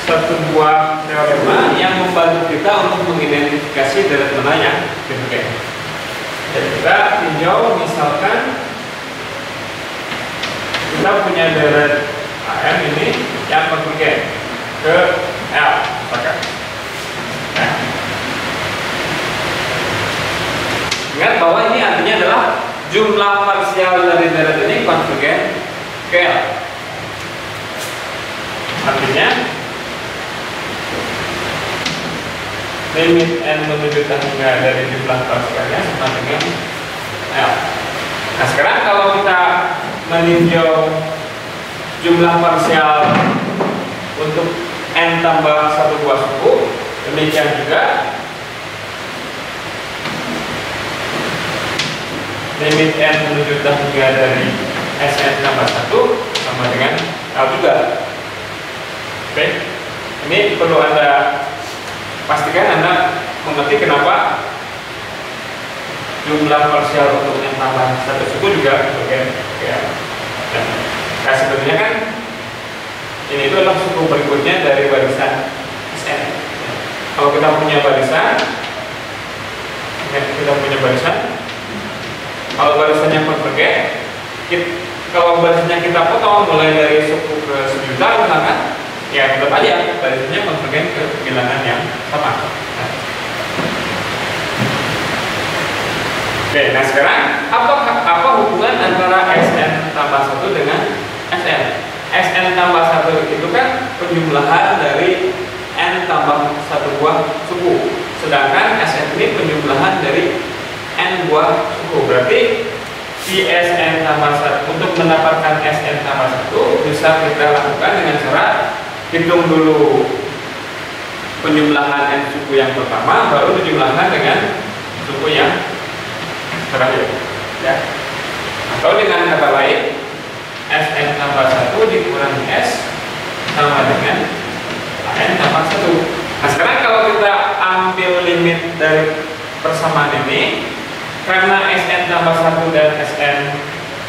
satu buah teorema yang membantu kita untuk mengidentifikasi deret mana yang divergen. Jadi kita tinjau misalkan kita punya deret AM ini yang konvergen ke L, misalkan. Nah, ingat bahwa ini artinya adalah jumlah parsial dari deret ini konvergen ke L. Artinya limit n menuju tangga dari jumlah parsialnya sama dengan L. Nah sekarang kalau kita meninjau jumlah parsial untuk n tambah satu buah suku, demikian juga limit n menuju tangga dari Sn tambah 1 sama dengan L juga. Oke, ini perlu Anda pastikan Anda mengerti kenapa jumlah parsial untuk n tambah satu suku juga konvergen ke L. Nah sebenarnya kan ini itu adalah suku berikutnya dari barisan Sn. Kalau kita punya barisan, kalau barisannya konvergen, kalau barisannya kita potong mulai dari suku ke sejuta misalkan, ya tetap aja barisannya konvergen ke bilangan yang sama. Oke, nah sekarang apa hubungan antara Sn tambah 1 dengan Sn? Sn tambah 1 itu kan penjumlahan dari n tambah satu buah suku, sedangkan Sn ini penjumlahan dari n buah suku. Berarti si Sn tambah 1, untuk mendapatkan Sn tambah 1 bisa kita lakukan dengan cara hitung dulu penjumlahan n suku yang pertama, baru dijumlahkan dengan suku yang terakhir, ya. Atau dengan kata lain, Sn tambah 1 dikurangi S sama dengan n tambah 1. Nah sekarang kalau kita ambil limit dari persamaan ini, karena Sn tambah 1 dan Sn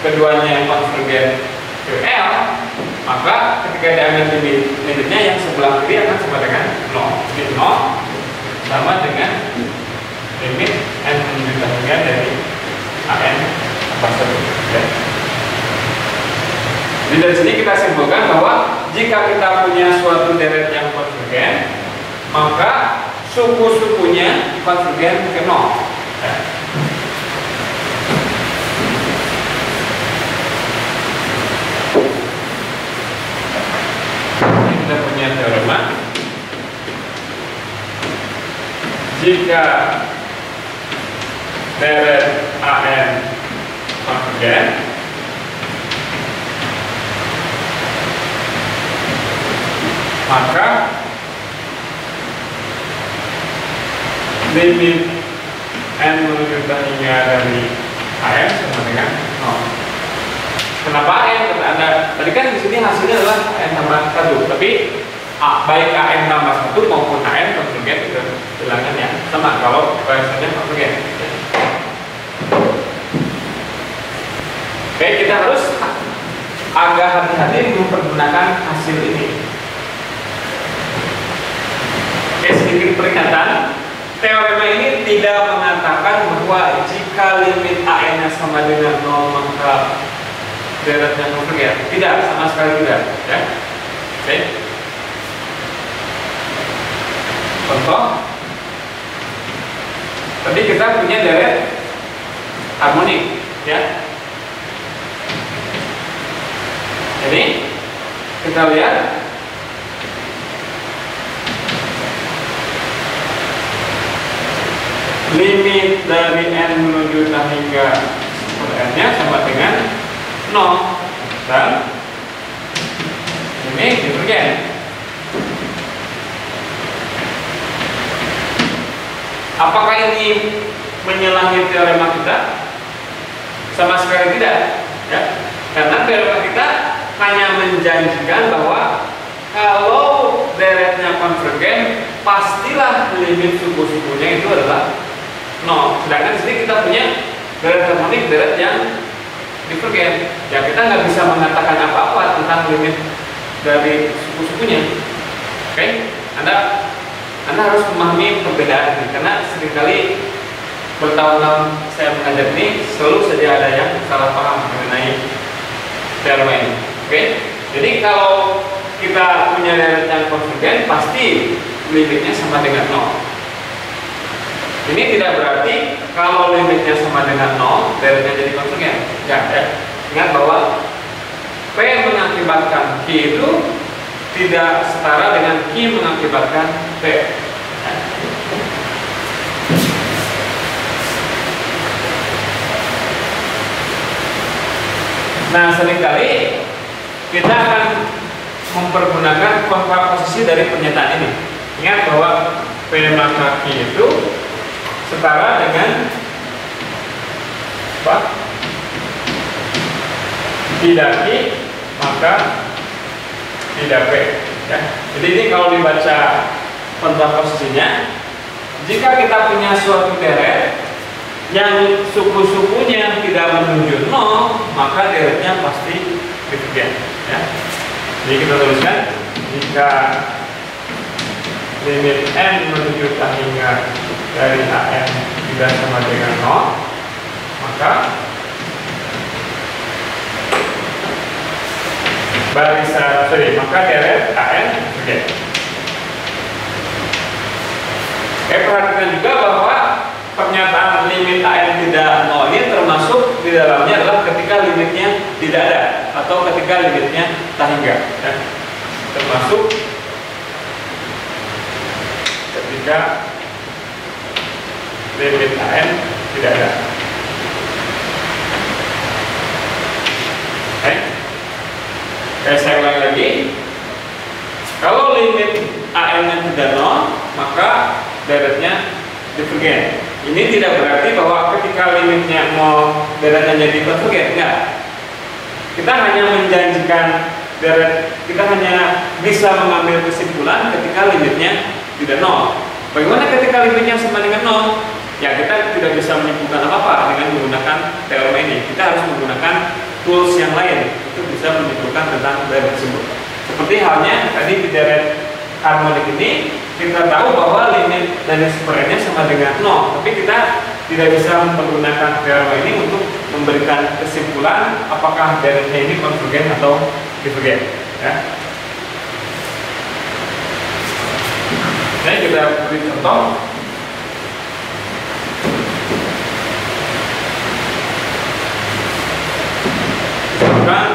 keduanya konvergen ke L, maka ketika diambil limitnya yang sebelah kiri akan sama dengan 0. Jadi 0 sama dengan limit n menuju tangga dari An tambah 1. Ya. Jadi dari sini kita simpulkan bahwa jika kita punya suatu deret yang konvergen, maka suku-sukunya konvergen ke 0. Ya. Ini kita punya teorema. Jika deret An konvergen, maka limit n menuju tangga dari An sama dengan 0. Kenapa An? Kata Anda, tadi kan di sini hasilnya adalah An tambah 1, tapi baik An tambah 1 maupun An konvergen ke bilangan yang sama kalau barisannya konvergen. Oke, kita harus agak hati-hati mempergunakan hasil ini. Oke, sedikit peringatan, teorema ini tidak mengatakan bahwa jika limit An-nya sama dengan 0 maka deretnya konvergen. Tidak, sama sekali tidak. Ya. Oke. Contoh, tadi kita punya deret harmonik, ya. Jadi kita lihat limit dari n menuju tangga n-nya sama dengan 0 dan ini divergen. Apakah ini menyalahi teorema kita? Sama sekali tidak, ya. Karena teorema kita hanya menjanjikan bahwa kalau deretnya konvergen, pastilah limit suku-sukunya itu adalah 0. Sedangkan di sini kita punya deret harmonik, deret yang divergen. Ya kita nggak bisa mengatakan apa-apa tentang limit dari suku-sukunya. Oke? Anda harus memahami perbedaan ini, karena seringkali bertahun-tahun saya mengajar ini selalu saja ada yang salah paham mengenai teorema ini. Oke? Jadi kalau kita punya deret yang konvergen, pasti limitnya sama dengan 0. Ini tidak berarti kalau limitnya sama dengan 0, deretnya jadi konvergen. Ya. Ingat bahwa P mengakibatkan Q itu tidak setara dengan Q mengakibatkan P. Nah, seringkali kita akan mempergunakan kontraposisi dari pernyataan ini. Ingat bahwa P maka Q itu setara dengan apa? Tidak Q maka tidak P. Ya. Jadi ini kalau dibaca kontraposisinya, jika kita punya suatu deret yang suku-sukunya tidak menuju 0, maka deretnya pasti divergen. Ya. Jadi kita tuliskan, jika limit n menuju k hingga dari an tidak sama dengan 0, maka maka deret an divergen. Perhatikan juga bahwa pernyataan limit an tidak 0 ini termasuk di dalamnya adalah ketika limitnya tidak ada atau ketika limitnya tak hingga. Ya. Termasuk ketika limit an tidak ada. Saya ulangi lagi. Kalau limit an-nya tidak 0, maka deretnya divergen. Ini tidak berarti bahwa ketika limitnya 0 deretnya jadi konvergen. Enggak. Kita hanya menjanjikan deret, kita hanya bisa mengambil kesimpulan ketika limitnya tidak 0. Bagaimana ketika limitnya sama dengan 0? Ya, kita tidak bisa menyimpulkan apa-apa dengan menggunakan teorema ini. Kita harus menggunakan tools yang lain untuk bisa menyimpulkan tentang deret tersebut. Seperti halnya tadi di deret harmonik ini, kita tahu bahwa limit dari super n-nya sama dengan 0, tapi kita tidak bisa menggunakan teorema ini untuk memberikan kesimpulan apakah deretnya ini konvergen atau divergen. Ya. Jadi kita beri contoh. Misalkan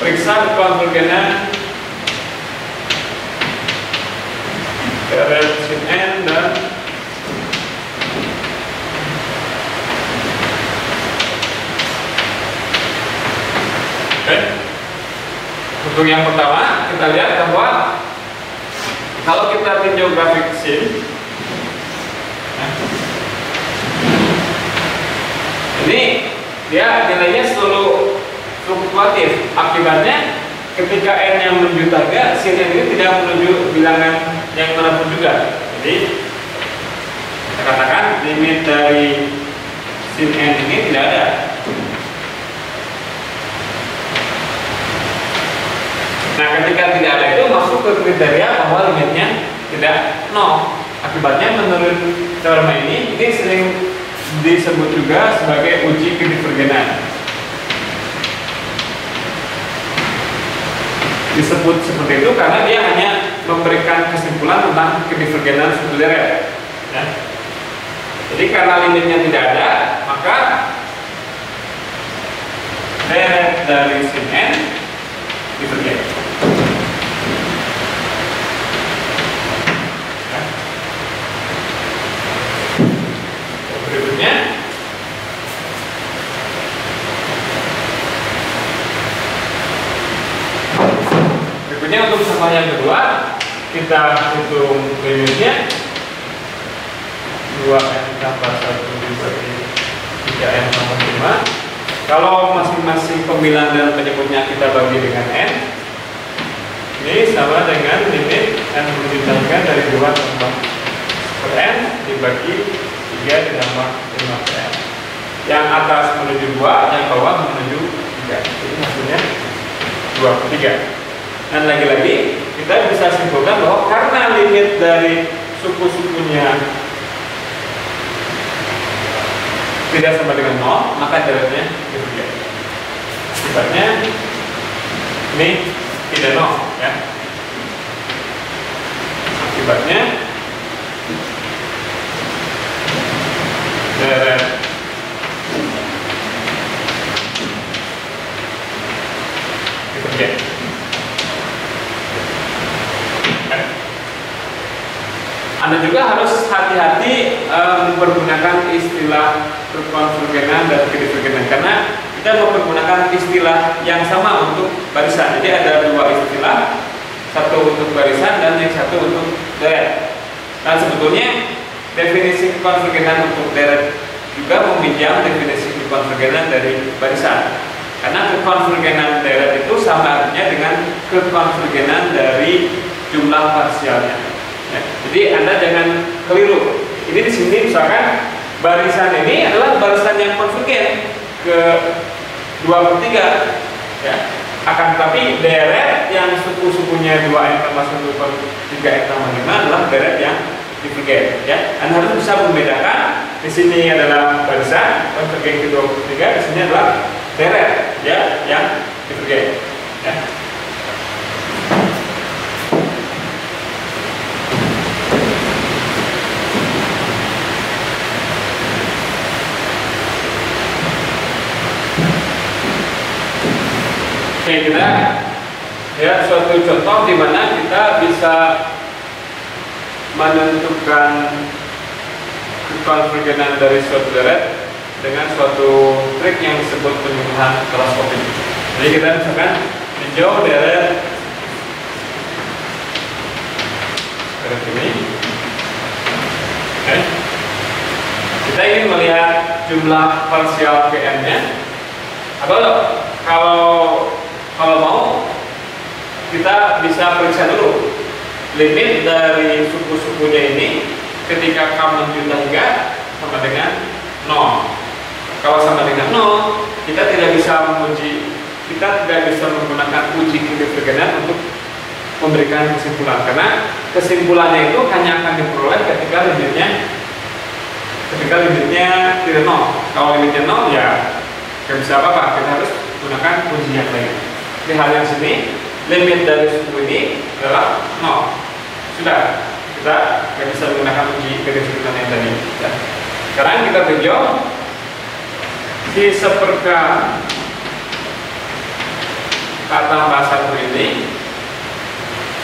periksa konvergenan deret sin n dan untuk yang pertama kita lihat bahwa kalau kita tinjau grafik sin, ini dia nilainya selalu fluktuatif. Akibatnya ketika n-nya menuju target, sin n ini tidak menuju bilangan yang manapun juga. Jadi kita katakan limit dari sin n ini tidak ada. Nah, ketika tidak ada itu masuk ke kriteria bahwa limitnya tidak 0. Akibatnya menurut teorema ini sering disebut juga sebagai uji kedivergenan. Disebut seperti itu karena dia hanya memberikan kesimpulan tentang kedivergenan suatu deret. Ya. Jadi karena limitnya tidak ada, maka deret dari sin n divergen. Ya. Berikutnya, untuk contoh yang kedua, kita hitung limitnya 2n tambah 1 dibagi 3n sama 5. Kalau masing-masing pembilang dan penyebutnya kita bagi dengan n, ini sama dengan limit n ditambahkan dari 2 tambah per n dibagi 3 ditambah 5 per n. Yang atas menuju 2, yang bawah menuju 3. Jadi hasilnya 2/3. Dan lagi-lagi kita bisa simpulkan bahwa karena limit dari suku-sukunya tidak sama dengan 0, maka deretnya demikian. Akibatnya ini tidak 0 ya. Akibatnya deret demikian. Anda juga harus hati-hati mempergunakan istilah kekonvergenan dan kedivergenan, karena kita mempergunakan istilah yang sama untuk barisan. Jadi ada dua istilah, satu untuk barisan dan yang satu untuk deret. Dan sebetulnya definisi kekonvergenan untuk deret juga meminjam definisi kekonvergenan dari barisan, karena kekonvergenan deret itu sama artinya dengan kekonvergenan dari jumlah parsialnya. Ya, jadi Anda jangan keliru. Ini di sini misalkan barisan ini adalah barisan yang konvergen ke 2/3 ya. Akan tetapi deret yang suku-sukunya 2n tambah 1/3 n tambah 5 adalah deret yang divergen ya. Anda harus bisa membedakan. Di sini adalah barisan konvergen ke 2/3, di sini adalah deret ya yang divergen ya. Oke, kita ya suatu contoh di mana kita bisa menentukan kekonvergenan dari suatu deret dengan suatu trik yang disebut penjumlahan teleskopik. Jadi kita misalkan tinjau deret ini. Oke. Kita ingin melihat jumlah parsial Kn-nya. Atau kalau mau kita bisa periksa dulu limit dari suku-sukunya ini ketika K menjumlah hingga sama dengan 0. Kalau sama dengan 0, kita tidak bisa menggunakan uji kedivergenan untuk memberikan kesimpulan, karena kesimpulannya itu hanya akan diperoleh ketika limitnya tidak 0. Kalau limitnya 0 ya nggak bisa apa-apa, kita harus gunakan uji yang lain. Di hal yang sini, limit dari suku ini adalah 0. Sudah, kita nggak bisa menggunakan uji kedivergenan yang tadi ya. Sekarang kita tinjau si seperka K tambah 1 ini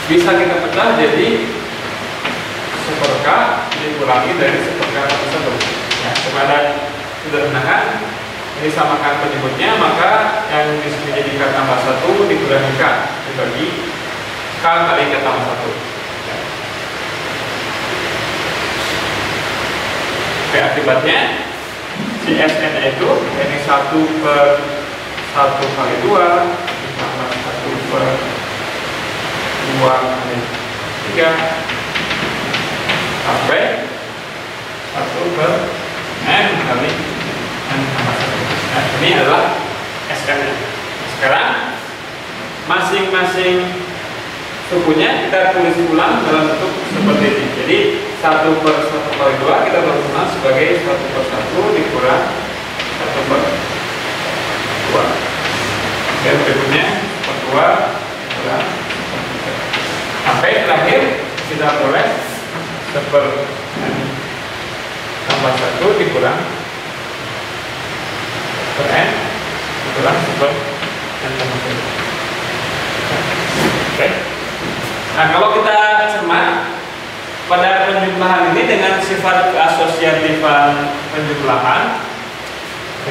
bisa kita pecah jadi seperka dikurangi dari seperka tersebut ya. Kepada sederhanakan ini samakan penyebutnya, maka yang di sini jadi K tambah 1 dikurangi K dibagi K kali K tambah 1 ya. Oke, akibatnya si Sn itu ini 1/1 kali 2 ditambah 1/2 kali 3 sampai 1/n kali n tambah 1. Nah, ini adalah Sn-nya. Sekarang masing-masing sukunya kita tulis ulang dalam bentuk seperti ini. Jadi 1/1 kali 2 kita tulis ulang sebagai 1/1 dikurang 1/2. Dan berikutnya 1/2 dikurang 1/3. Sampai terakhir kita boleh 1/n tambah 1 dikurang n dikurang 1/n tambah 1. Oke. Nah, kalau kita cermat pada penjumlahan ini dengan sifat keasosiatifan penjumlahan,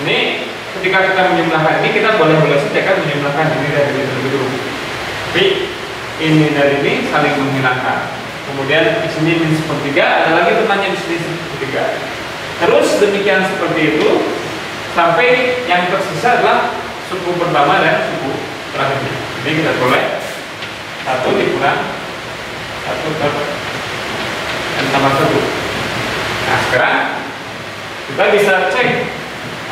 ini ketika kita menjumlahkan ini kita boleh saja kan menjumlahkan ini dari ini terlebih dulu. Tapi ini dari ini saling menghilangkan. Kemudian di sini min sepertiga, ada lagi temannya di sini sepertiga. Terus demikian seperti itu sampai yang tersisa adalah suku pertama dan suku terakhirnya. Jadi kita boleh 1 dikurang 1/n tambah 1. Nah, sekarang kita bisa cek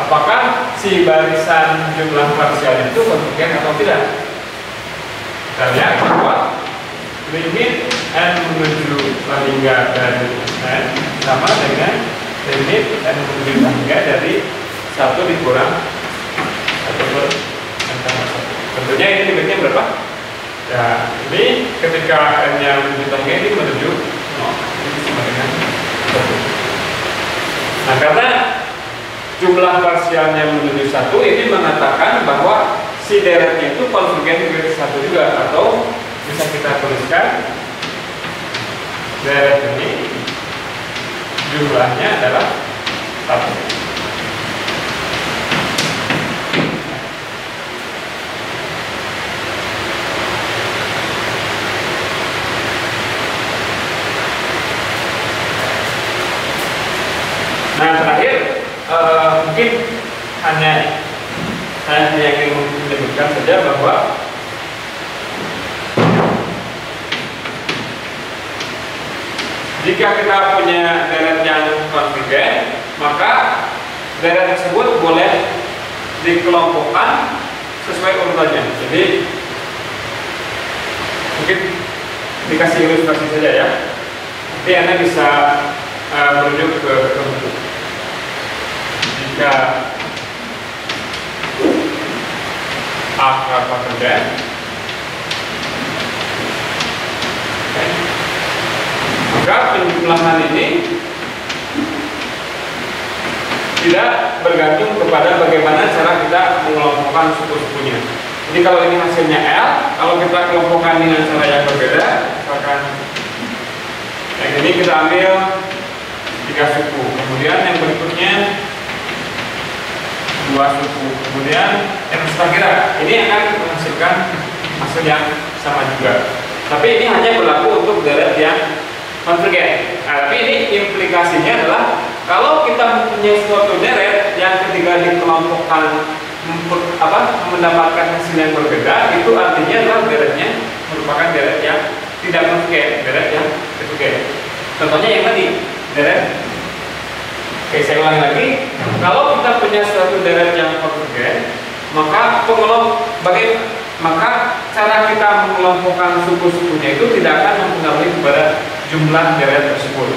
apakah si barisan jumlah parsial itu konvergen atau tidak. kita lihat bahwa limit n menuju lingga dari n sama dengan limit n menuju lingga dari 1 dikurang 1 per n tambah 1. Tentunya ini limitnya berapa? Ya, ini ketika n nya menuju lingga ini menuju 0, ini sama dengan 1. Nah, karena jumlah parsialnya menuju 1, ini mengatakan bahwa si deretnya itu konvergen ke 1 juga, atau bisa kita tuliskan deret ini jumlahnya adalah 1. Nah, terakhir mungkin hanya saya ingin menyebutkan saja bahwa jika kita punya deret yang konvergen, maka deret tersebut boleh dikelompokkan sesuai urutannya. Jadi mungkin dikasih ilustrasi saja ya. Nanti Anda bisa merujuk ke bentuk. Jika A konvergen, maka penjumlahan ini tidak bergantung kepada bagaimana cara kita mengelompokkan suku-sukunya. Jadi kalau ini hasilnya L, kalau kita kelompokkan dengan cara yang berbeda, misalkan yang ini kita ambil 3 suku, kemudian yang berikutnya 2 suku, kemudian yang seterusnya ini akan menghasilkan hasil yang sama juga. Tapi ini hanya berlaku untuk deret yang konvergen. Nah, tapi ini implikasinya adalah kalau kita mempunyai suatu deret yang ketika dikelompokkan mendapatkan hasil yang berbeda, itu artinya adalah deretnya merupakan deret yang tidak konvergen, deret yang konvergen. Contohnya yang tadi deret. Oke, saya ulangi lagi. Kalau kita punya suatu deret yang konvergen, maka maka cara kita mengelompokkan suku-sukunya itu tidak akan mempengaruhi kepada jumlah deret tersebut.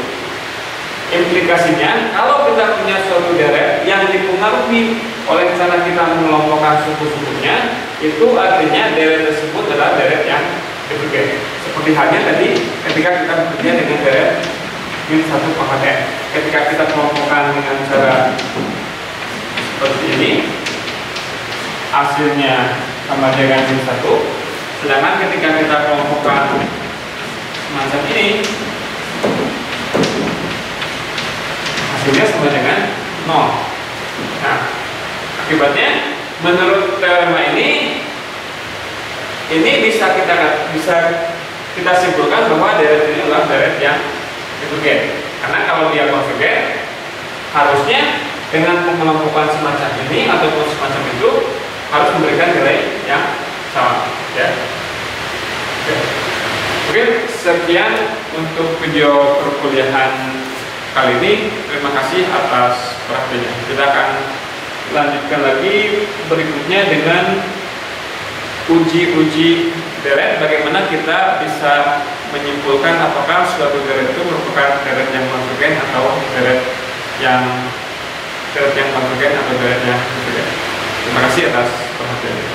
Implikasinya, kalau kita punya suatu deret yang dipengaruhi oleh cara kita mengelompokkan suku-sukunya, itu artinya deret tersebut adalah deret yang divergen. Seperti halnya tadi ketika kita bekerja dengan deret min 1 pangkat n. Ketika kita kelompokkan dengan cara seperti ini, hasilnya sama dengan min 1. Sedangkan ketika kita kelompokkan semacam ini, hasilnya sama dengan 0. Nah, akibatnya menurut teorema ini bisa kita simpulkan bahwa deret ini adalah deret yang konvergen. Karena kalau dia konvergen, harusnya dengan pengelompokan semacam ini ataupun semacam itu harus memberikan nilai yang sama, ya. Oke, sekian untuk video perkuliahan kali ini. Terima kasih atas perhatiannya. Kita akan lanjutkan lagi berikutnya dengan uji-uji deret, bagaimana kita bisa menyimpulkan apakah suatu deret itu merupakan deret yang konvergen atau deret yang konvergen atau deret yang konvergen. Terima kasih atas perhatiannya.